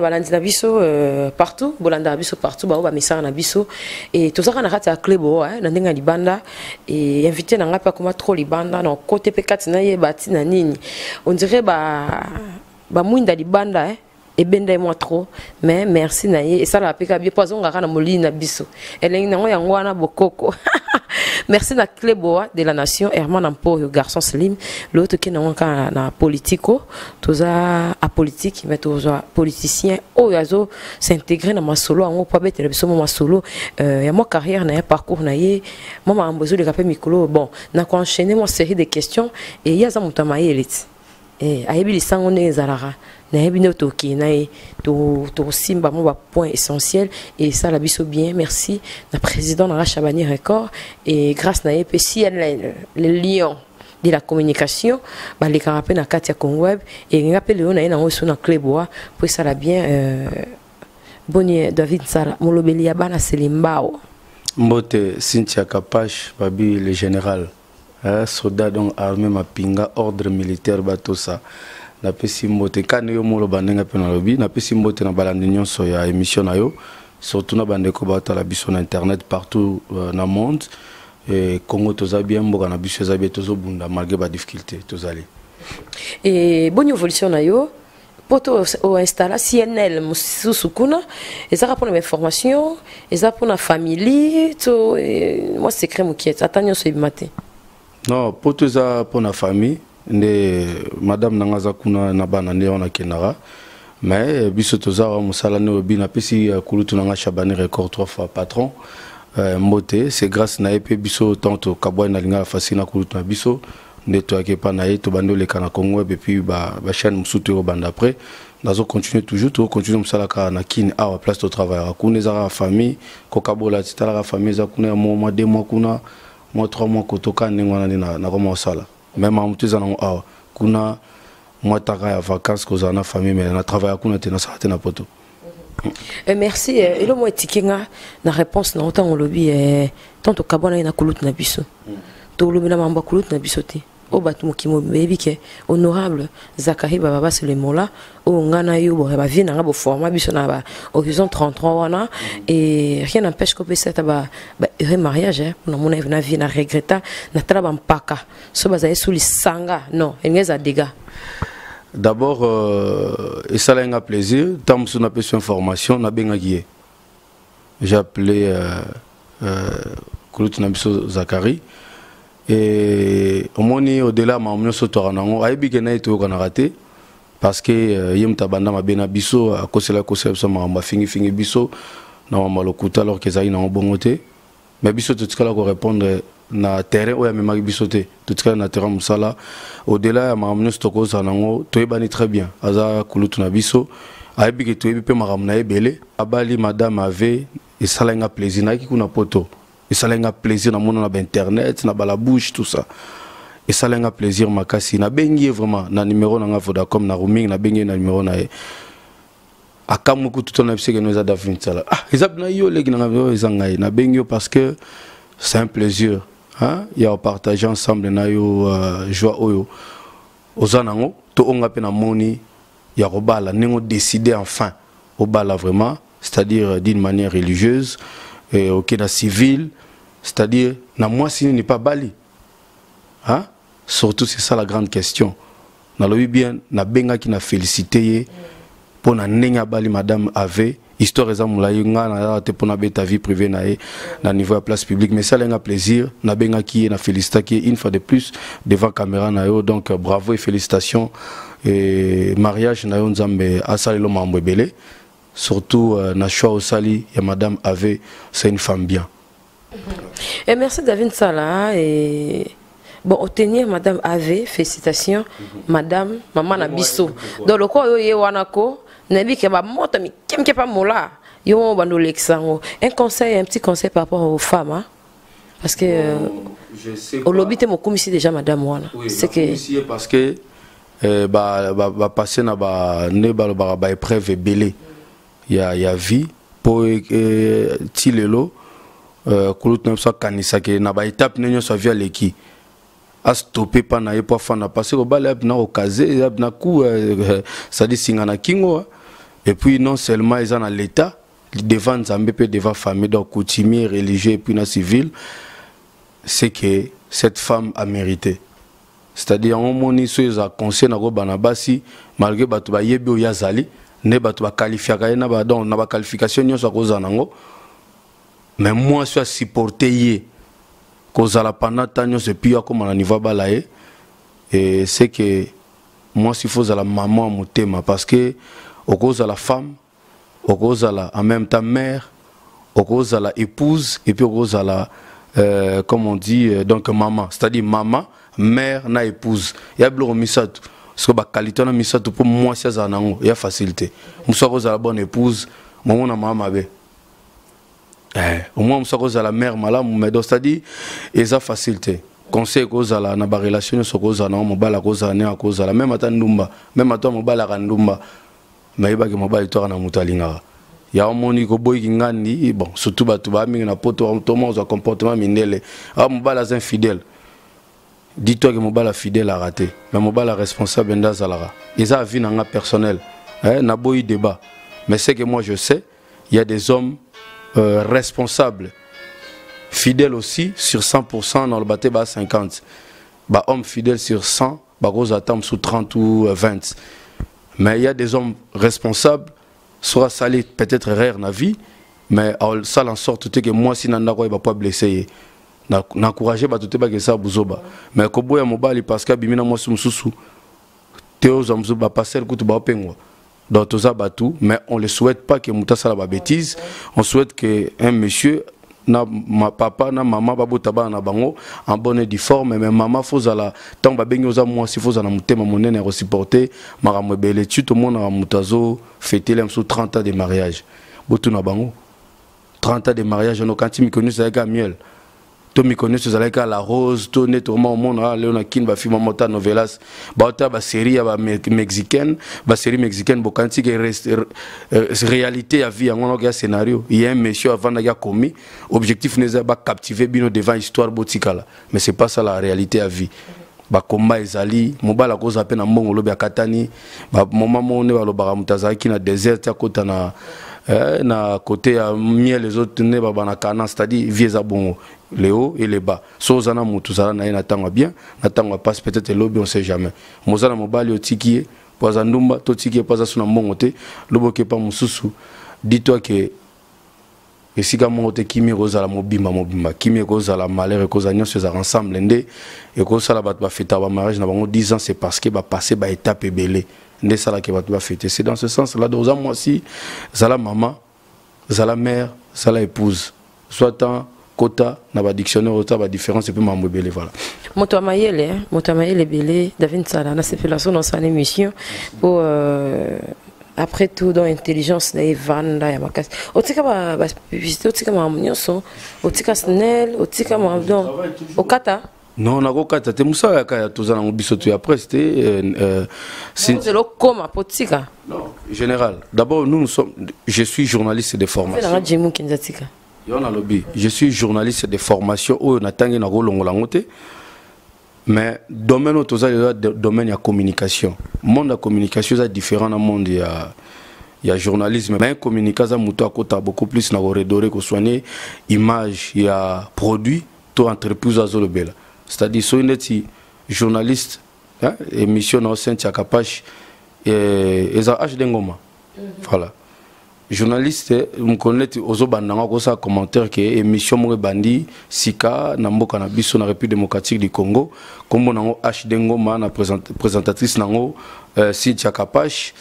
balandi na biso partout bolanda biso partout ba message na biso et tout ça na kati ya club na ndenga libanda et invité na ngapa kuma trop libanda na côté pe4 na ye bati na nini on dirait ba mwinda libanda et benda moi trop mais merci na ye et ça la peka bien poison ngaka na molini na biso elengi nango yango wana bokoko. Merci na Cléboa de la nation Herman Ampo garçon Slim l'autre qui n'a pas na politico tous a politique mais tous a politicien au yazo s'intégrer dans ma solo en pas bête le ma solo y a moi carrière na parcours na ye moi m'a besoin de rappeler micro bon na enchaîner moi série de questions et y a ça mutama elite et ayebi lisangone zalara na yebi no toki na to simba mo point essentiel et ça la biso bien merci na président na Chabani Record et grâce na EPCL le lion de la communication ba les carapé na Katia Conweb et rappel le na oso na Cléboa pour ça la bien Bonnie David Sara molobeli ya bana Selimbao Mbote Cynthia Kapache babi le général soldat donc armée mapinga ordre militaire batosa na pesi mbote kane yo molo bandenga pe na lobi na pesi mbote na balandi nyonso ya émission na yo surtout na bandeko batala biso na internet partout na monde et Congo toza bien mboka na biso za bien tozo bunda malgré ba difficulté tozali et bonne évolution na yo poto o installa CNL mususu kuna eza pour les formations eza pour la famille to moi secret mukiet atanyo so matin non poto eza pour la famille nde madame nangaza kuna na bana nde ona kenara mais biso toza wa musala ne obina pesi kulutu nanga Chabani Record 3 fois patron mbote c'est grâce na epé biso tanto kabwa na linga fasina kulutu na biso nde to akepa na yeto bando le kana Congo et puis ba chaîne musutu au bande après nazo continuer toujours to continuer musala ka na kin à place de travail kuna za famille ko kabola titala ka famille za kuna mois 2 mois kuna mois 3 mois ko toka ningwana na ko sala même en mutuza na awa kuna moi taka ya vacances ko za na famille mais na travail kuna tena sa tena poto. Merci et le mot etikinga na réponse na autant on lobby tanto kabona na kulut na biso to lobby na mamba kulut na biso te o batu mukimo bebi ke honorable Zakari baba le mola o ngana yo bo ba vie na ngabo format biso na ba horizon 33 wana et rien n'empêche que peut-être ba mariage pour mon na vie na regretta na traba mpaka so bazaye sous lisanga non engeza dégâts. D'abord et ça a un plaisir tant que on a besoin d'information na benga guié j'ai appelé kulut na biso Zakari et au moins au-delà ma omnio sotoranango aibi kena ito kana raté parce que yem tabanda mabena biso a kosela so ma fingi biso na malokuta alors que ça ina bongote mais biso tout ce ko répondre na terrain o ya mema biso te tout ce na terrain musala au-delà ma omnio stoko sanango to ebani très bien aza kulutu na biso aibi ke to ebi pe maramna ebele abali madame ave et ça a un plaisir na ki kuna poto. Et ça a un plaisir dans mon internet, na la bouche, tout ça. Et ça a un plaisir makasi. Na bengi vraiment na numéro na Vodacom na roaming na bengi na numéro na. Akamuku tout on a pensé que nous a David Sala. Ah, ils abna yo legi na izangai na bengi parce que c'est un plaisir. Hein? Il y a partager ensemble na yo joie oyo. Ozanango to onga pe na moni ya robala nengo décider enfin au bala vraiment, c'est-à-dire d'une manière religieuse et au Kenya civil. C'est-à-dire, na moi si n'est pas bali. Hein? Surtout c'est ça la grande question. Na lobi bien na benga qui na félicité pour na nenga bali madame Ave histoire ezamula yinga na te pour na beta vie privée na niveau de place publique mais ça a un plaisir na benga qui na félicité qui une fois de plus devant caméra na yo donc bravo et félicitations et mariage na yo nzambe asalelo mambo ebele surtout na choix au sali ya madame Ave c'est une femme bien. Et merci David Sala et bon obtenir madame Ave félicitations madame maman Nabiso dans le quoi yo wanako nabi ke ba moto mi kemke pa mola yo bando lexango un conseil un petit conseil par rapport aux femmes hein? Parce que au lobby te mo commissi déjà madame wana c'est que parce que ba passer na ba ne ba épreuve belé il y a vie pour tilelo kulut na so kanisa ke na ba étape nenyo so via leki a stopper pa na yepo fana parce que bala na okaze na ku ça dit singa na kingo Et puis non seulement ils sont dans l'état devant Nzambe et devant famille, donc coutumier, religieux et puis na civil, c'est que cette femme a mérité. C'est-à-dire on moni so ils a conseil na go banabasi malgré batu ba yebi o yazali ne batu ba qualifier na ba donc na ba qualification nyonso ko nango. Mais moi je suis supporté yé kozala pendant tant c'est puis comme na niveau balaye et c'est que moi s'il faut la maman motema parce que au cause de la femme au cause de la en même temps mère au cause de la épouse et puis au cause de la comme on dit donc maman, c'est-à-dire maman, mère na épouse. Il y a beaucoup misatu parce que ba qualité na misatu pour moi c'est ça nango, il y a facilité. Musa cause la bonne épouse, maman na maman be. Au moins musa cause la mère mala mais donc c'est-à-dire il y a facilité. Conseil cause la na ba relation so cause na mo bala cause na a cause la même atandumba, même ato mo bala kandumba. Mais ba ke mo bala to na mutalinga. Ya omoni ko boy ngandi bon surtout batu ba mingi na poto automatiquement za comportement mindele ah mobala za infidèle dis-toi que mobala fidèle a raté mais mobala responsable nda zalara ils a vie nanga personnel na boy débat mais c'est que moi je sais il y a des hommes responsables fidèles aussi sur 100% dans le baté ba 50 ba homme fidèle sur 100 ba gros attendre sous 30 ou 20 mais il y a des hommes responsables soit salé peut-être rare na vie mais ça en sorte que moi si nanda ko va pas blesser n'encourager ba tout ba que ça buzoba mais ko boya mobali parce que bimina moi sumususu théo zamzu ba passer kutu ba pengwa donc tout ça batu mais on le souhaite pas que muta sala ba bêtise on souhaite que un monsieur na ma papa na maman babota ba na bango en bonne et due forme mais maman fozala tant ba bengi oza moi si fozala mutema monene re supporter maramwe bele tu tout monde na mutazo fêter les 30 ans de mariage botu na bango 30 ans de mariage no kanti mi connu ça avec miel to mi connu ça avec la rose to nettoiement au monde là on kin ba film mota novelas ba ta ba série ba mexicaine ba série mexicaine bo kanti que réalité à vie on a un scénario il y a un monsieur avant d'ailleurs commis objectif n'est pas captiver bino devant histoire botikala mais c'est pas ça la réalité à vie ba komba ezali mobala ko za pe na mbongo lobi akatani ba moment mo ne ba lo ba mutaza ki na désert ya kota na côté ya miel les autres ne ba na kana c'est-à-dire vieza bongo les hauts et les bas sozana mutu zala na ina tangwa bien na tangwa passe peut-être lobby on sait jamais mozana mobali otikie poza ndumba to tikie poza suna mbongo te loboke pa mususu dis-toi que esika monte kimi kozala mobimba kimi kozala malheur kozanya ces ensemble ndé et kozala bat ba fêter ba mariage na bango 10 ans c'est parce que ba passer ba étape belé ndé sala ke bat ba fêter c'est dans ce sens là dans moi si zala maman zala mère zala épouse soit en quota na ba dictionnaire autant ba différence et puis mambo belé voilà moto mayele belé David Sala na séparation dans sa émission pour après tout dans intelligence na evanda ya makasi otika ba publicité otika ma nyonso otika snel otika ma donc okata non na kokata te musa ya kaya tozana ngobiso tu après c'était c'est le coma potika non général d'abord nous sommes je suis journaliste de formation je suis journaliste de formation où on attend na rolongola ngote mais domaine où tous les domaine de communication monde de communication est différent dans monde il y a journalisme mais communication muto akota beaucoup plus na redoré que soigner image il y a produit to entreprise azolobela c'est-à-dire so neti journaliste hein émission na sein tia capache et za H dengoma voilà journaliste me connaît ozo bandanga ko sa commentaire que émission mo bandi sika na mboka na biso na République démocratique du Congo kombo nango HD Ngoma na présentatrice nango Cynthia Kapache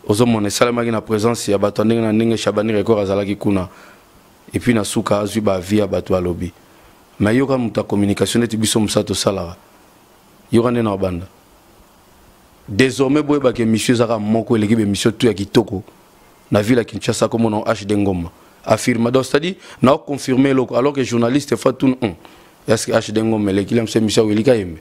ozo mone salama na présence ya bato ndenge na ndenge Shabani record azalaki kuna et puis na suka azwi ba via bato alobi mais yoka muta communication net biso musato sala yoka na banda désormais boye ba ke monsieur zaka moko eleki be monsieur tout ya kitoko na ville à Kinshasa comme on a HD Ngoma affirme donc c'est-à-dire n'a confirmé alors que journaliste fait tout est-ce que HD Ngoma les qui l'aime c'est Michel Welika yembe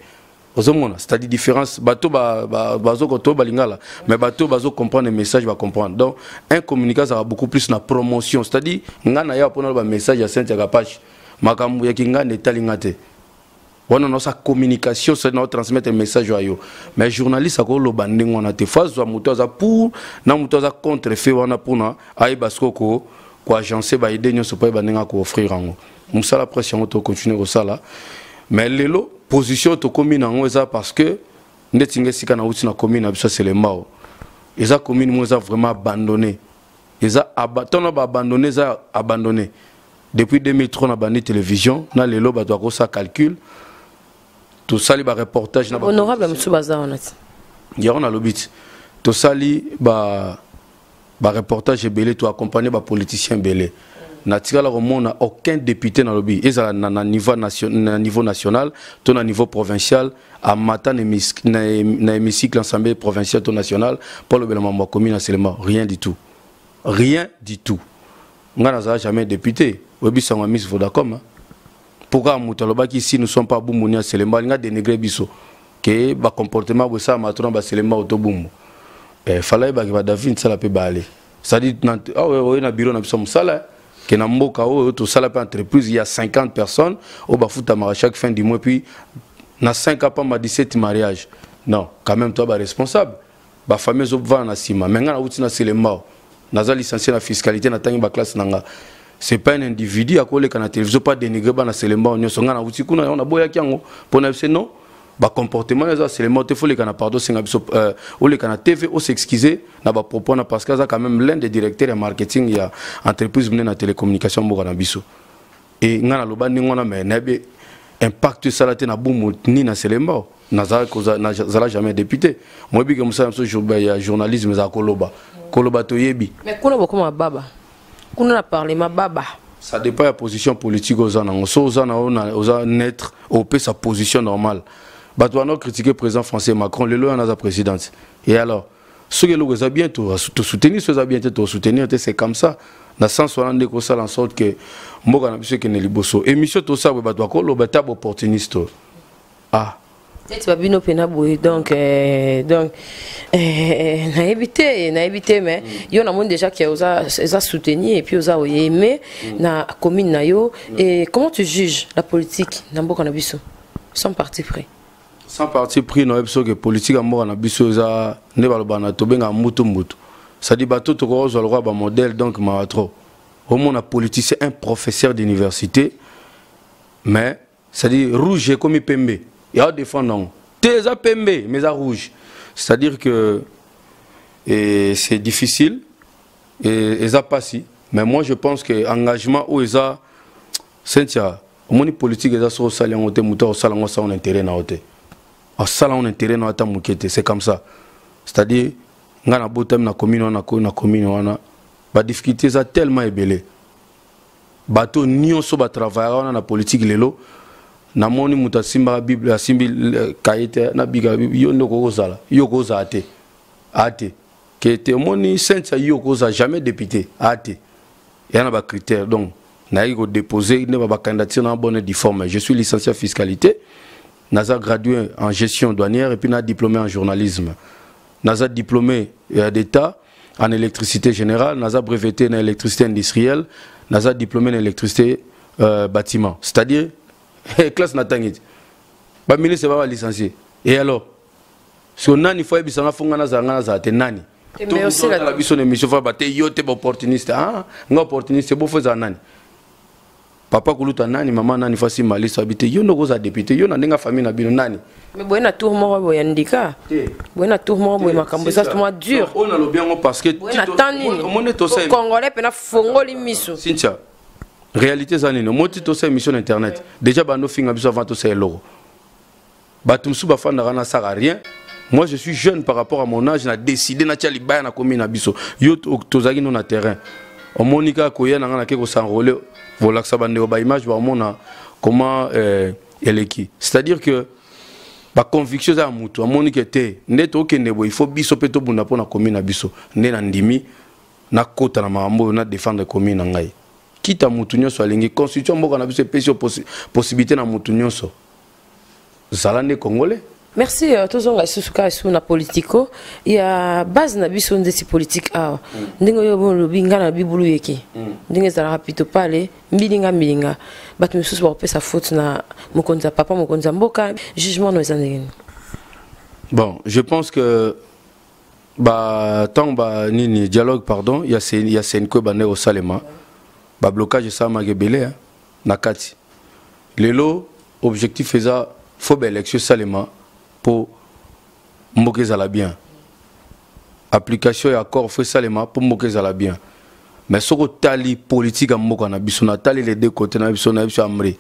ozomona c'est-à-dire différence bateau bazo koto balingala mais bateau bazo comprendre les messages va comprendre donc un communiqué ça a beaucoup plus na promotion c'est-à-dire ngana ya pona ba message ya Saint Kapache makambu ya kinga ne talingate on a sa communication, c'est notre transmettre un message à eux. Mais journaliste a le banding on a te face à mutoza pour na mutoza contre fait on a pour na ai baskoko ko agencer ba aider nyo so pa bandinga ko offrir ango. Musala pression on to continuer au sala. Mais lelo position to commune en ça parce que ndetinga sika na uti na commune biso c'est les mao. Eza commune mo za vraiment abandonné. Eza abandonné za abandonné. Depuis 2003 na bandi télévision na lelo ba doit ko ça calcul. Tout ça li ba reportage na ba honorable monsieur Baza onati. Ya on a l'obit. Tout ça li ba reportage belé to accompagner ba politicien belé. Na tirala romona aucun député na lobby ezala na niveau national to na niveau provincial à matin na hémicycle l'assemblée provinciale to national pour le gouvernement commune seulement rien du tout ngana za jamais député obi sanga miss Vodacom pourquoi mutaloba qui ici nous sommes pas bumunia seulement nga dénigrer biso que ba comportement bo ça matron ba seulement autobumu fallait ba David ça la peut baler ça dit na bureau na biso musala que na mboka o to sala pa entreprise il y a 50 personnes au bafuta mara chaque fin du mois puis na 5 ans pas 17 mariages non quand même toi ba responsable ba famille zo va na sima mais nga na uti na selema na za licencié na fiscalité na tangi ba classe nanga c'est pas un individu à coller kana télévision pas dénigrer ba na selema on so nga na uti kuna on a boya kyango pona c'est non ba comportement les c'est les mots te faut les kana pardon singa biso ou les kana TV ou s'excuser na ba propos na parce que ça quand même l'un des directeurs de marketing il y a entreprise menée na télécommunication mboka na biso et ngana loba ngona mais nabe impact ça la te na boum ni na selemba na za jamais député moi bi que musa so journalisme za koloba to yebi mais kuna bokoma baba kuna na parler ma baba. Ça dépend de la position politique aux gens. Aux naître au peu sa position normale. Batouano critiquer le président français Macron, le loin à la présidence. Et alors, ceux qui l'ont bien tout soutenir, ceux qui bien tout soutenir, c'est comme ça. Dans le sens où on a fait en sorte que moi, je suis liboso. Et monsieur tout ça, vous avez un opportuniste. Ah. Tu vas bien au donc n'a évité mais il y a un monde déjà qui a soutenu et puis a aimé na commune na yo et comment tu juges la politique na mboka na biso sans parti pris na biso que politique na mboka na biso za ne baloba na to benga mutu ça dit bato to ko zo le roi ba modèle donc ma trop au monde a politicien un professeur d'université mais ça dit rouge comme pembe. Il y a des fonds non. T'es à PMB, mais à rouge. C'est-à-dire que c'est difficile et ça passe. Mais moi je pense que l'engagement où ils ont, c'est au monde politique ils ont sur salon au thé, au salon ça on intérêt na au thé. Au salon on intérêt na ta moukete, c'est comme ça. C'est-à-dire ngana botem na commune wana ba difficulté ça tellement ébélé. Bateau nion so ba travailler na politique lelo. Na moni muta simba bible simbi kaite na biga yo ndoko kozala yo kozate ate que te moni sensa yo koza jamais député ate yana ba critère donc na ko déposer ne ba candidature na bonne difforme je suis licencié en fiscalité naza gradué en gestion douanière et puis na diplômé en journalisme naza diplômé d'état en électricité générale naza breveté en électricité industrielle naza diplômé en électricité bâtiment c'est-à-dire classe natangit ba ministre ba licencié et alors so nani faut ebisanga fonga na zanga za te nani mais aussi la biso ne mission fa ba te yote opportuniste ah nga opportuniste bo foza nani papa kuluta nani mama nani fasi malisa habité yo ndoko za député yo na ndenga famille na bino nani mais boyena tour mo bo yandika boyena tour mo bo makambo ça c'est moi dur on a le bien parce que on est tous congolais pena fongoli miso Cynthia réalité zanino moti to sa émission internet déjà bando finga biso avant to sa logo batumsu ba fanda na sara rien moi je suis jeune par rapport à mon âge na décidé na tiali ba na commune na biso yo tozaki no na terrain o monika ko ya na ke ko s'enrôler voilà que ça bande ba image ba mona comment eleki c'est-à-dire que ba conviction za mutu monika te neto ke nebo il faut biso peto bunda pona commune na biso ne na ndimi na kota na mambo na défendre commune na ngai quitte à Moutounio soit lingue constitution mboka na biso possibilité na Moutounio so zalande congolais Merci tozonga susuka sur na politico ya base na biso ndesi politique awa ndingo yo bon binga na bibulu yeki ndinge za rapito pale mbilinga batu misusu ba pesa faute na mokonza papa mokonza mboka jugement no ezandeni. Bon, je pense que tant nini dialogue pardon, il y a Senko bané au Salema. Ba blocage ça magebele na kati. Lelo objectif faisa faut ba élection Salema pour moquer à la bien. Application et accord fait Salema pour moquer à la bien. Mais ce que tali politique à moka na biso na tali les deux côtés na biso amri.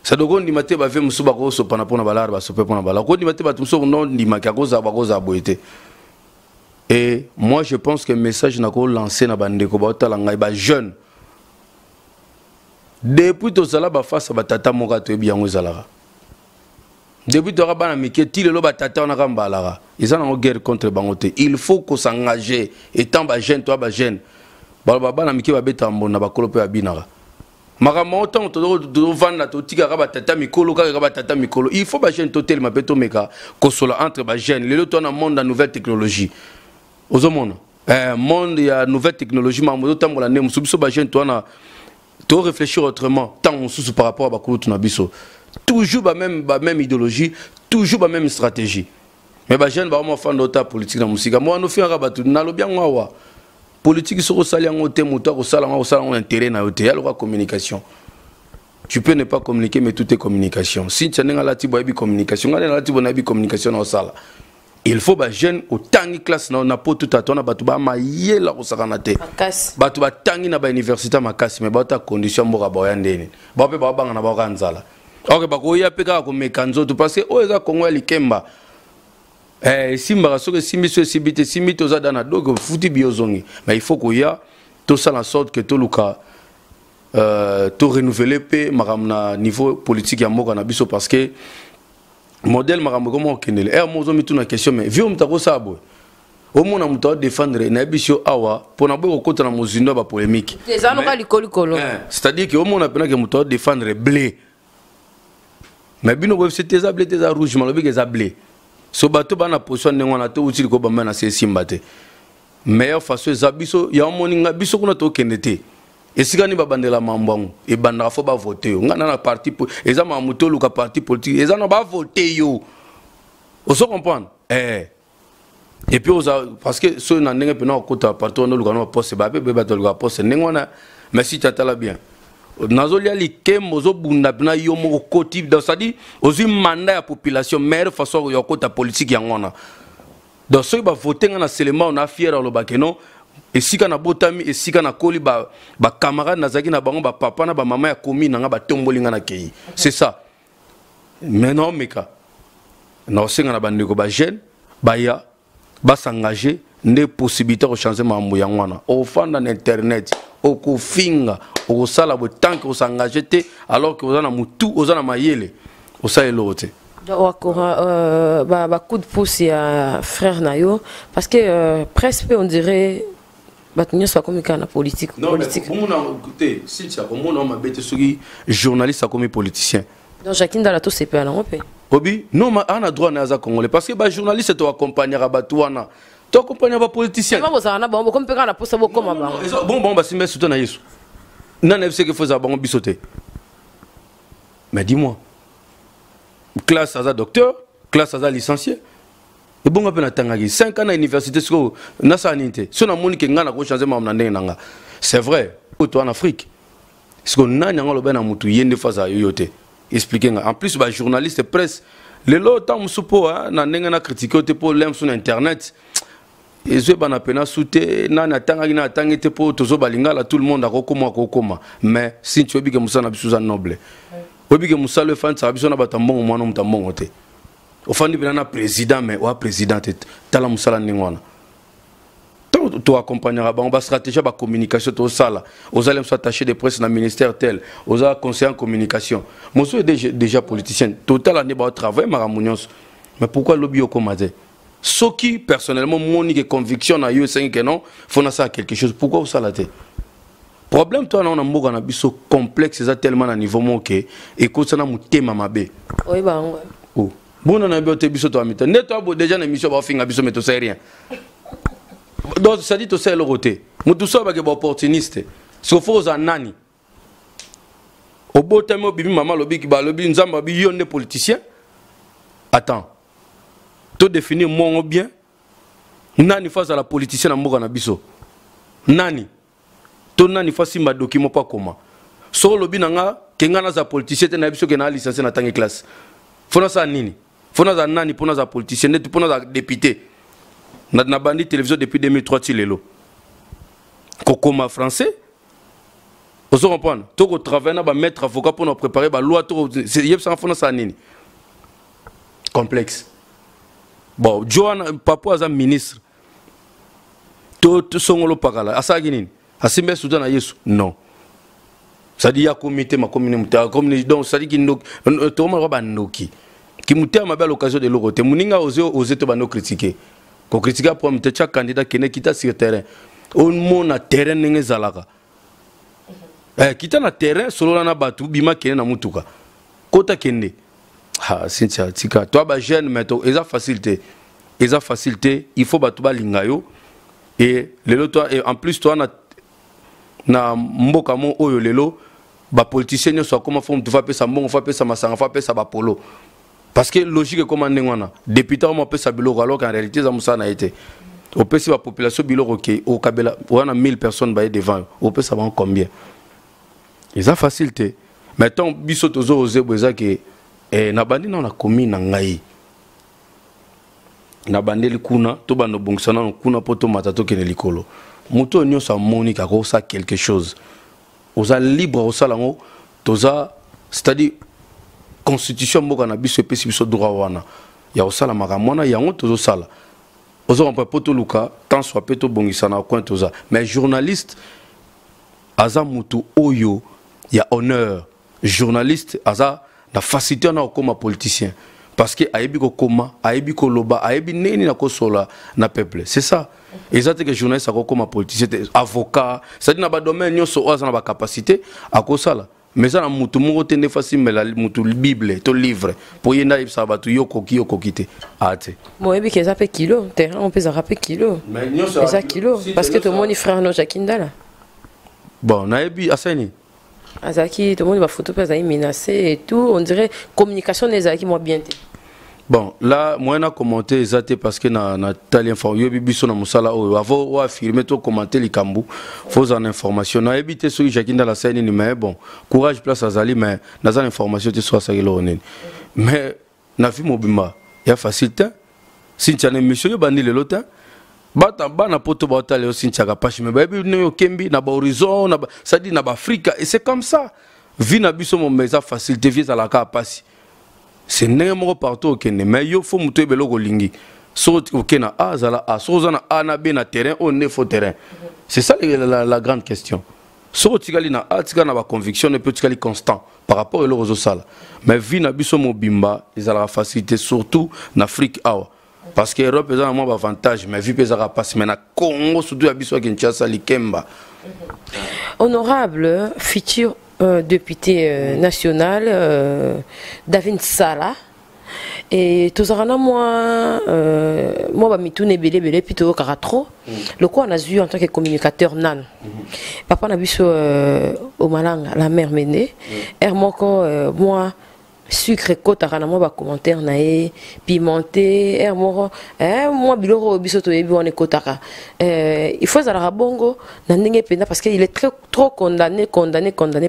Ça doit dire que va faire musuba ko so pana pona balar ba so pe pona bala. Ko dimate ba tumso non di makakoza ba koza boité. Et moi je pense que le message n'a ko lancé na bande ko ba talanga ba jeune. Depuis to sala ba face ba tata moka to bi yango zalara. Depuis to rabana mike ti le lo ba tata on a kambalara. Ils ont une guerre contre bangote. Il faut qu'on s'engage étant ba jeune toi ba jeune. Ba bana mike ba beta mbona ba kolope ya binara. Makambo tant to vanda to tika ka ba tata mikolo ka ba tata mikolo. Il faut ba jeune totel ma beto meka ko sola entre ba jeune. Le to na monde de nouvelle technologie. Aux monde monde ya nouvelle technologie ma moto tambola ne musubiso ba jeune to na to réfléchir autrement tant mususu par rapport à ba kulu na biso. Toujours ba même idéologie, toujours ba même stratégie. Mais ba jeune ba mo fa ndota politique na musika. Moi no fianga ba tu na lo bien ngwa. Politique sur le moto intérêt na yote la communication. Tu peux ne pas communiquer mais tout est communication. Si tu as une communication, communication il faut que jeune au tangi classe na po tout atona batuba maye la kosakanate. Batuba tangi na ba université makasi mais ba ta condition mboka boya ndeni. Ba pe ba banga na ba kanzala. OK ba ko ya peka ko mekanzo tout parce que o eza Congo likemba. Simba soke simbi toza dana donc futi biozongi mais il faut qu'il y a tout ça en sorte que tout luka tout renouveler pe maramna niveau politique ya mboka na biso parce que modèle marambo comme okenele mozo mitu na question mais vieux mutako sabo au monde na muto défendre na biso awa pour na boko kota na mozindo ba polémique c'est-à-dire que au monde apena que muto défendre blé mais bino bo c'était ça blé ça rouge malobi que ça blé. So bato bana position ngwana te utili ko bamba na se simbate meilleure façon zabiso ya moninga biso kuna to kendete esika ni babandela mambangu e banda fo ba voter yo ngana na parti eza mamuto luka parti politique eza na ba voter yo on se comprendre et puis parce que so na ndenge pena okota parti on luka na poste ba be bato luka poste ngwana mais si tatala bien nazolia likembo zo bunda bina yo moko koti donc ça dit ozu mandat ya population meilleure façon yo kota politique yangona donc so ba voter na seulement on a fier lo bakeno esika na botami esika na koli ba camarade nazaki na bango ba papa na ba mama ya commune nga ba tombolinga na kei c'est ça maintenant meka na osenga na bandeko ba jeune ba ya ba s'engager des possibilités de changer mambo yangwana au fond dans internet au kofinga au sala bo tant que s'engager alors que vous en mutu vous en mayele au sa elote ba coup de pouce ya frère nayo parce que presque on dirait batunyo soit comme na politique non politique mais comment on écouter si tu as comment on m'a bête soki journaliste comme politicien donc Jacqueline Dalato c'est pas en paix obi non ma ana droit na za congolais parce que ba journaliste to accompagner batouana to accompagner ba politicien bon ça na bon comme peka na posa bo comme bon ba simbe surtout na yesu non ne sait que faut ça bon bisoter mais dis-moi classe à docteur classe à licencié et bon appel atangaki 5 ans à université sur na sanité so na moni ke ngana ko changer mam na ndenge nanga c'est vrai toi en Afrique ce qu'on a nyanga lo bana mutu yende faza yoyote expliquer en plus ba journaliste presse le lot musupo na ndenge na critiquer te pour l'em sur internet et je bana pena souté na natanga na tangete po tozo balingala tout le monde akokoma mais si tu obike musana bisuza noble obike musala fan sa bisona batambongo mwana mutambongo te ofandi bina na président mais wa président tala musala ningwana to accompagner ba ba stratégie ba communication to sala aux allem s'attacher de presse na ministère tel aux conseillers en communication monsieur déjà politicien total année ba travail maramunions mais pourquoi lobby au commander ce qui personnellement mon conviction na yo c'est que non faut na ça quelque chose pourquoi vous salaté problème toi on a mboka na biso complexe ça tellement à niveau moké et ko ça na mutema mabe oui ba oh Bon, on a bien été biso to amita. Ne toi déjà une émission ba finga biso mais to sais rien. Donc ça dit to sais le côté. Mutu so ba ke opportuniste. So faut za nani. Au beau thème bibi maman lobi ki ba lobi nzamba bi yon des politiciens. Attends. To définir mon bien. Nani face à la politicienne na mboka na biso. Nani. To nani face ma document pas comment. So lobi nanga kenga za politicien te na biso ke na licencié na tangi classe. Fona sa nini. Fona za nani pona za politicien net pona za député. Na bandi télévision depuis 2003 tilelo. Kokoma français. Vous comprenez? Tout le travail na mettre avocat pour nous préparer la loi c'est yeb ça fona sa nini. Complexe. Bon, Joan Papou aza ministre. Tout songolo pakala. Asa ginini. Asimbe Soudan na Yesu. Non. Ça dit ya comité ma communauté donc ça dit qu'il no to ma ba noki. Qui muté ma belle occasion de l'autre. Muninga osé to ba no critiquer. Ko critiquer pour muté chaque candidat qui ne quitte sur terrain. On mona terrain nenge zalaka. Quitte na terrain solo na batu bima kene na mutuka. Kota kende. Ah Cynthia tika toi ba jeune mais to eza facilité. Eza facilité, il faut batu ba lingayo et lelo toi et en plus toi na mboka mo oyo lelo ba politicien so comment font tu vas pesa mbongo fa pesa masanga fa pesa ba polo parce que logique comment ndengwana député mo pesa biloko alors qu'en réalité ça musa na été au pesa la population biloko ke au kabela on a 1000 personnes ba devant au pesa ba combien ils ont facilité maintenant biso tozo oser boza ke na bandi na commune na ngai na bandeli kuna to bano bongsana kuna poto matato ke likolo muto nyo sa monika ko sa quelque chose oza libre au salango toza c'est-à-dire constitution mboka na biso epesi biso droit wana ya osala makamona yango tozo sala ozo on peut poto luka tant soit peto bongisana coin toza mais journaliste aza mutu oyo ya honneur journaliste aza la facilité na comme politicien parce que ayebi ko koma ayebi ko loba ayebi neni na ko sola na peuple c'est ça exact que journaliste ko comme politicien avocat ça dit na ba domaine nyoso oza na ba capacité à ko sala mais ça na mutu mo tende facile mais la mutu bible to livre pour yenda ibsa batu yoko kite ate mo yebi ke za pe kilo terrain on peut za rapper kilo mais nyoso ça kilo parce que tout le monde frère no Jakindala bon na yebi asani Azaki, tout le monde va photo parce qu'il menacé et tout. On dirait communication des Azaki moi bien. Bon, là, moi, j'ai commenté exactement parce que na talien fa yo bibiso na musala o avant ou affirmer to commenter les kambu faux en information na éviter ceux qui dans la scène mais bon courage place azali mais na information te soit ça le mais na fi mobimba ya facilité si tu as une mission yo bandi le lotin bata bana poto bata le aussi tchaka pashi mais ba no kembi na ba horizon na ça dit na ba Afrique et c'est comme ça vie na biso mo meza facilité vie à la ka passe c'est n'importe partout au Kenya mais yo faut muto ebelo ko lingi so au Kenya azala a so zana ana be na terrain on est faux terrain c'est ça la grande question so tikali na atika na ba conviction ne peut tikali constant par rapport à l'euro sala mais vie na biso mo bimba ils la facilité surtout en Afrique awa parce que l'Europe a un avantage, mais vu que ça passe maintenant Congo surtout à Bissau Kinshasa Likemba. Honorable futur député national David Sala et tout ça moi bah mitune belé plutôt caratro le quoi on a vu en tant que communicateur nan papa na biso au Malanga la mère Méné moi sucre kota kana mo ba commentaire na e pimenté moro moi biloko biso to yebi on ekotaka il faut zala bongo na ndenge penda parce que il est trop condamné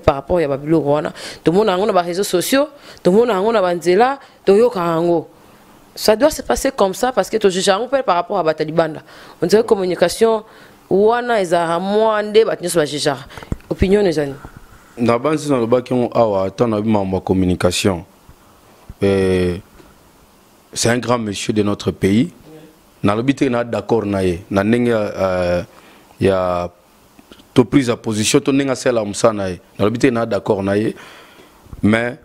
par rapport ya ba biloko wana to mona ngona ba réseaux sociaux to mona ngona ba nzela to yoka ngo ça doit se passer comme ça parce que to juge par rapport à Batalibanda on dirait communication wana eza moi ndé ba nyoso ba juge opinion les amis na banzi na loba ki on awa tant na ma communication c'est un grand monsieur de notre pays na lobite na d'accord na ye na ndenge ya to prise à position to ndenge sala musana ye na lobite na d'accord na ye mais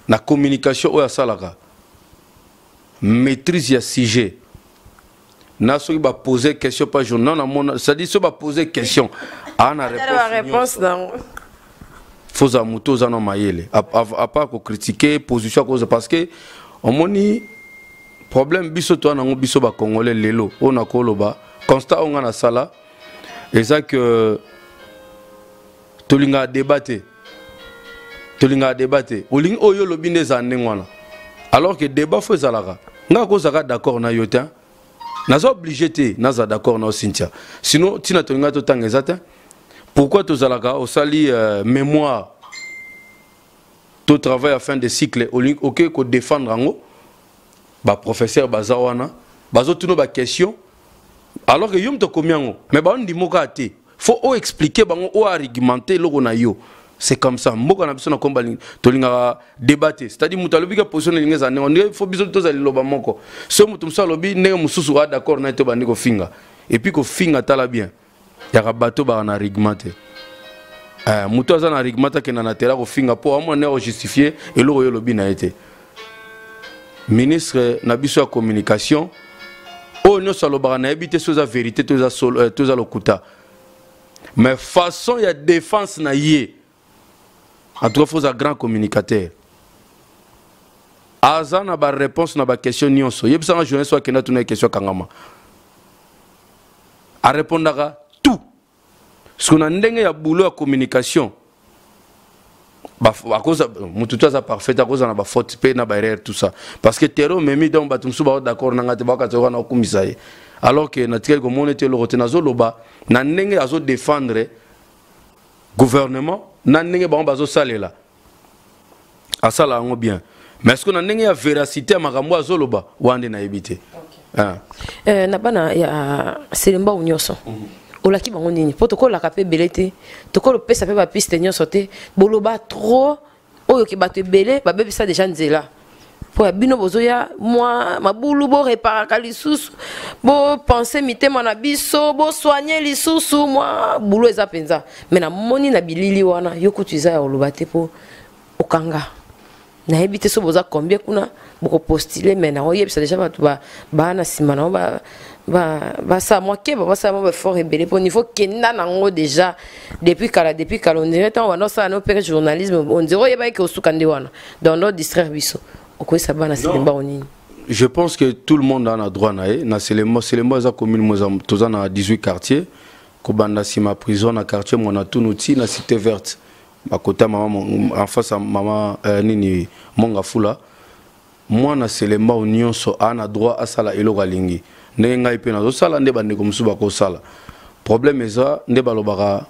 na communication o ya salaka maîtrise ya sujet na so ba poser question pas journal na mon ça dit so ba poser question ana réponse non faut à moto za no mayele à part ko critiquer position cause parce que omoni problème biso to na biso ba congolais lelo on a koloba constat on na sala eza que tolinga débattre olingi oyo lobi ndeza ndengwana alors que débat faut zalaka nga ko zaka d'accord na yotin nazo obligé te naza d'accord na Cynthia sinon tina tolinga to tanga ezata pourquoi to zalaka au sali mémoire to travail à fin de cycle olingi OK ko défendre ngo ba professeur bazawana bazo tuno ba question alors que yom to komiango mais ba on di moka te faut expliquer bango o argumenter loko na yo. C'est comme ça. Mboka na biso na komba tolinga débattre. C'est-à-dire mutalobi ka position linga za on faut biso to za liloba moko. So mutu msa lobi ndenge mususu wa d'accord na to bandi ko finga. Et puis ko finga tala bien. Ya ka bato ba na argumenter. Mutu aza na argumenter ke na tela ko finga po amo na justifier et lo yo lobi na été. Ministre na biso ya communication o no salo ba na ebité so za vérité to za lokuta. Mais façon ya défense na yé. En tout cas, il faut un grand communicateur. Aza na ba réponse na ba question nyonso. Yebisa nga journaliste wa kena tuna question kangama. A répondra tout. Ce qu'on a ndenge ya boulot ya communication. Ba à cause mutu tza parfait à cause na ba faute pe na ba erreur tout ça. Parce que terreau memi donc ba tumsu ba d'accord na ngate ba ka tsoka na kumisa ye. Alors que na tel comme on était le rotenazo loba na ndenge azo défendre gouvernement na ndenge ba bazo salela asala ngo bien mais est-ce qu'on a ndenge ya véracité à makambo azoloba wande na ebité na bana ya selemba unyoso olaki bango nini protocole la kapé belete tokolo pesa pe ba piste nyoso te boloba trop oyo ki bato belé ba bebisa déjà nzela pour bino bozoya moi mabulu bo réparer lisusu bo penser mitema na biso bo soigner lisusu moi boulot eza penza mais na moni na bilili wana yoko tuza ya olobate po okanga na ebité so boza combien kuna boko postuler mais na oyebisa déjà ba na sima na ba ça moi ke ba ça moi fort rebelle pour niveau kenda nango déjà depuis kala on dirait tant wana ça no père journalisme on dirait yeba ke osukande wana dans notre distraire biso. Je pense que tout le monde a droit na c'est les mots za commune tous na 18 quartiers ko banda sima prison na quartier mona tunuti na cité verte à côté maman en face à maman nini monga fula moi na c'est les mots nyonso ana droit à sala eloko lingi ndenga ipe na zo sala nde bande ko musuba ko sala problème eza nde balobaka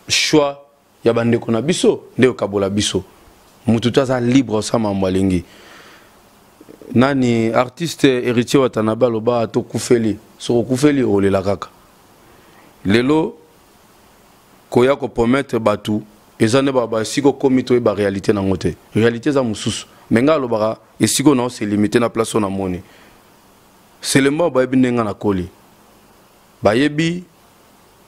choix ya bande ko na biso nde kabola biso. Mututaza libre sama mwalingi nani artiste héritier watanaba loba to kufeli so kufeli olela kaka lelo koya ko promettre batu ezane baba siko komito ba réalité na ngote réalité za mususu menga loba esiko na se limiter na place na moni c'est le mot ba binenga na koli ba yebi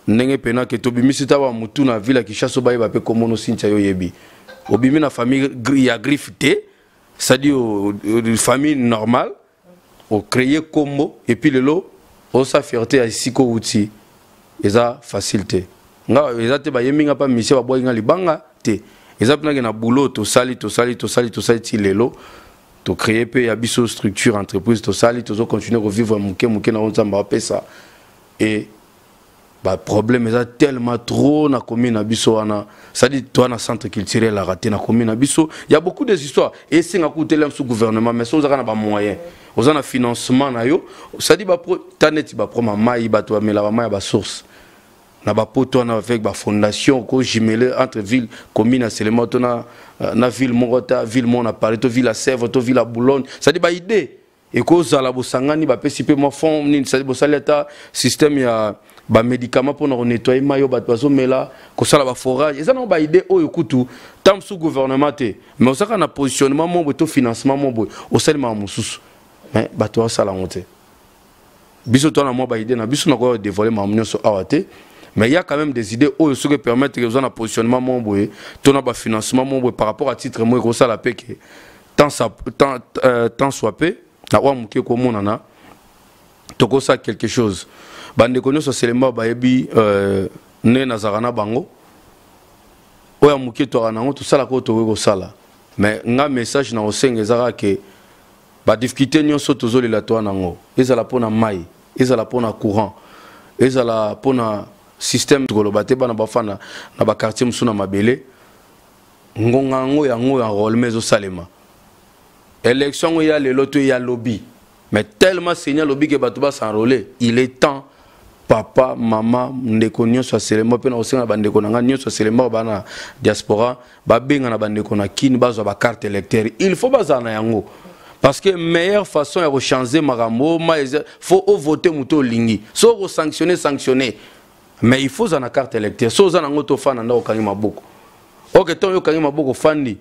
ndenge pena ke to bimisita wa mutu na villa Kinshasa ba yeba pe komono Cynthia yo yebi obimi na famille ya griffité c'est-à-dire famille normale au créer combo et puis le lot au sa fierté à siko outil eza facilité nga eza te ba yeminga pa mission ba boyinga libanga te eza pena na boulot to sali ti lelo to créer pe ya biso structure entreprise to sali to continuer à vivre muke na onzamba pesa et bah problème est tellement trop na commune na biso wana ça dit toi na centre culturel la raté na commune na biso il y a beaucoup des histoires et c'est nga coûter sous gouvernement mais on a pas moyen on a financement na yo ça dit ba taneti ba pro mai ba to mela ba mai ba source na ba poto na avec ba fondation ko jimele entre ville commune na seulement na ville Morota ville mon à Paris to ville à Sèvres to ville à Boulogne ça dit ba idée et cause à la bosangani ba pesipe mo fond ni ça dit bosaleta système ya ba médicaments pour nous nettoyer mayo ba bazo mela ko sala ba forage eza na ba idée oyo kutu tam sous gouvernement te mais osaka na positionnement mon to financement mon boy o salima mususu mais ba to sala ngote biso to na mo ba idée na biso na ko dévoiler ma munyoso awate mais il y a quand même des idées oyo qui permettent que on a positionnement mon boy to na ba financement mon boy par rapport à titre moi ko sala pe que tant soit pe na wa muke ko monana to ko ça quelque chose bande konyo so selema ba yebi ne nazarana bango oya muke to ranango to sala ko to ko sala mais nga message na osenge zara ke ba difficulté nyonso tozolela to nango ezala pona mai ezala pona courant ezala pona système tokoloba te bana bafana na ba quartier musuna mabele ngonga ngo yango ya rôle mais osalema élection ya lelo to ya lobby mais tellement seigneur lobby que bato ba s'enrôler il est temps papa mama ndeko nyonso aselema pe na osenga bandeko nanga nyonso aselema bana diaspora ba benga na bandeko na kini bazwa ba carte électeur il faut bazana yango parce que meilleure façon de changer marambo faut voter muto lingi so sanctionner mais il faut na carte électeur so za nango to fana na okangi maboko OK ton yo kangi maboko fandi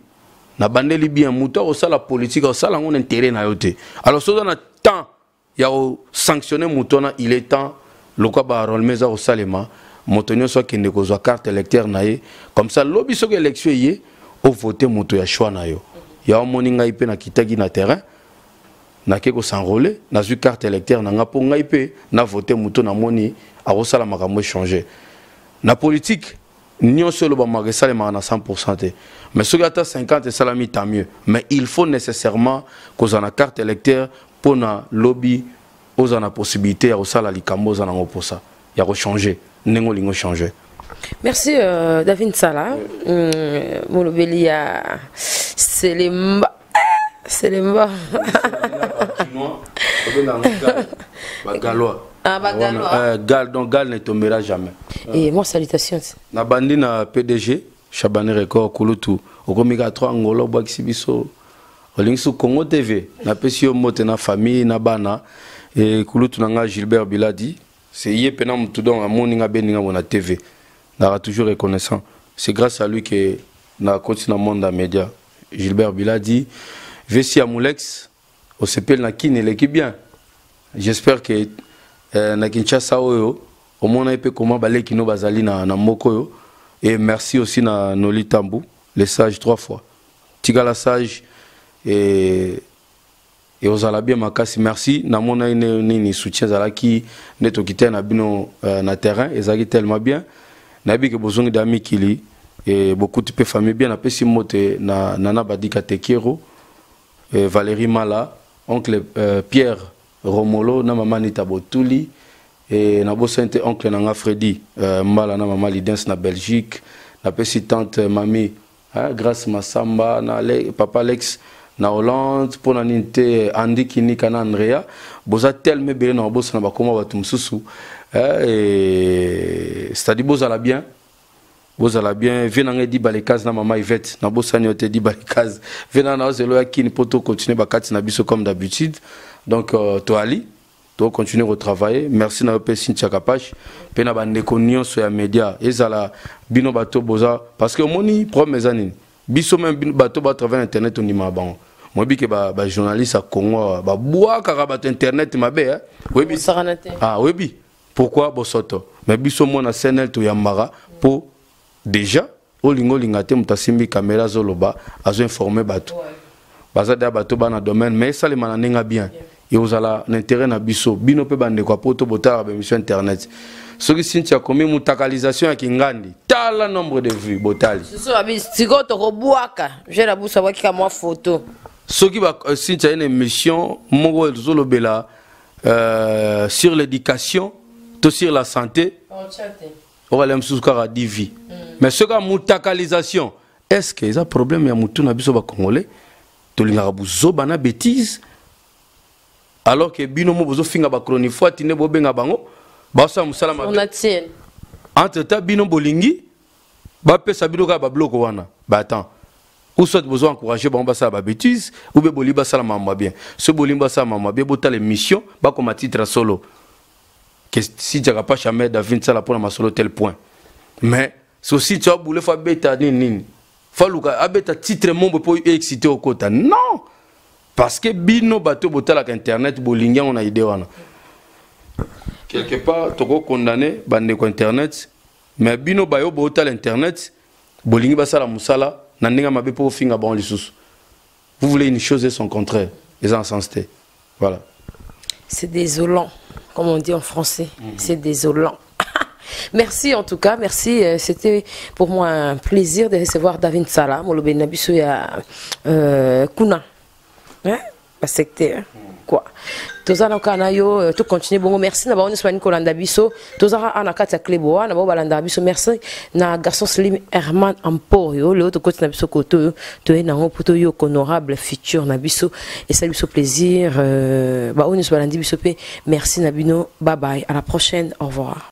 na bandeli bien muto o sala politique o sala ngone intérêt na yote alors so na temps ya o sanctionner muto na il est temps le quoi ba rôle meza au salema motonyo so kende ko zo carte électeur na ye comme ça lobby so élection yé au voter muto ya choix na yo ya moninga ipe na kitaki na terrain na ke ko s'enrôler na zu carte électeur na ngapo ngaipe na voter muto na moni a ko sala makambo changer na politique nyonso lo ba magasale ma na 100% mais ce gata 50 salami tant mieux mais il faut nécessairement qu'on a carte électeur pour na lobby aux en a possibilité à sala likambo za nango pour ça ya ko changer nengo lingo changer. Merci David Sala molobeli ya Selemba Bagalois. Ah, Bagalois. Gal ne tombera jamais. Et moi, salutations. Na bandi na PDG, Chabane Record, Kulutu, Okomika 3 Angolo, Boaxibiso, Olingsu Congo TV, na Pesio Mote na famille, na Bana, et Kulutu Nanga Gilbert Biladi, c'est Yé Penam Toudon, à Moninga Beninga, on a TV. Nara toujours reconnaissant. C'est grâce à lui que na continue dans le monde des médias. Gilbert Biladi, Vessi Amoulex, au CPL na Kine, l'équipe bien. J'espère que na Kinshasa au moins on peut comment balé kino bazali na Mokoyo et merci aussi na Noli Tambou les sages 3 fois Tigala sage et ozala bien makasi merci na mona ni soutien zala ki neto kité na bino na terrain ezaki tellement bien na bi que bozongi d'ami kili et beaucoup de famille bien na pesi mote na nana badika tekero et Valérie Mala oncle Pierre Romolo na mama Nita Botuli et na bosente oncle nanga Freddy Mbala na mama Lidens na Belgique na pesi tante mami grâce Massamba na papa Alex na Hollande pour na ninte Andy Kinika na Andrea boza tellement belé na bossa na bakoma batu mususu et c'est-à-dire bozala bien vena ngedi balekaz na mama Yvette na bossa nyote di balekaz vena na zelo ya kini poto continuer bakati na biso comme d'habitude. Donc, toi Ali, tu continuer à travailler. Merci na pe Cynthia Kapache. Pe na bande konyon sur les médias. Ezala bino bato boza parce que moni problème années. Biso même bato ba travers internet on ni maban. Moi bi ke ba journaliste à Congo ba boa kaka bato internet mabe hein. Webi saranate. Ah webi. Pourquoi bosoto? Mais biso mo na CNL to yambara pour déjà olingo lingate mutasimbi caméra zoloba azo informer bato. Bazada bato bana domaine mais ça les mananenga bien. Et vous allez l'intérêt na biso bino pe bande kwa poto botara ba émission internet ce qui Cynthia comme mutakalisation ya kingandi tala nombre de vues botali so abi siko to kobuaka je la busa waki ka moi photo ce qui va Cynthia une émission moko zolo bela sur l'éducation to sur la santé on va l'emsous kara divi mais ce qui mutakalisation est-ce que ça problème ya mutu na biso ba congolais to linga buzo bana bêtise alors que bino mo bozo finga ba chronique tine bo benga bango ba sa musala ma on attend entre ta bino bolingi ba pesa bino ka ba bloco wana ba attends ou soit bozo encourager ba sa ba bêtise ou be boli ba sala mama bien ce bolimba sa mama bien bota les missions ba comme titre solo que si tu as pas jamais David ça la pour ma solo tel point mais ceci tu as boule fa beta nini faluka abeta titre mombo pour exciter au kota non. Parce que bino bateau botala internet bolingia on a idée wana quelque part toko condamné bande ko internet mais bino bayo botala internet bolingi basala musala na ndinga mabe pour finga bon lisusu vous voulez une chose et son contraire les insensés voilà c'est désolant comme on dit en français c'est désolant. Merci en tout cas, merci. C'était pour moi un plaisir de recevoir David Sala, Molobé Nabiso ya Kuna. Hein? secteur quoi tozana kana yo to continuer bongo merci na ba on soit kolanda biso tozara ana kata klebo na ba balanda biso merci na garçon Slim Herman Emporio le autre côté na biso koto to na poto yo honorable futur na biso et ça biso plaisir ba on soit balandi biso pe merci na bino bye bye à la prochaine au revoir.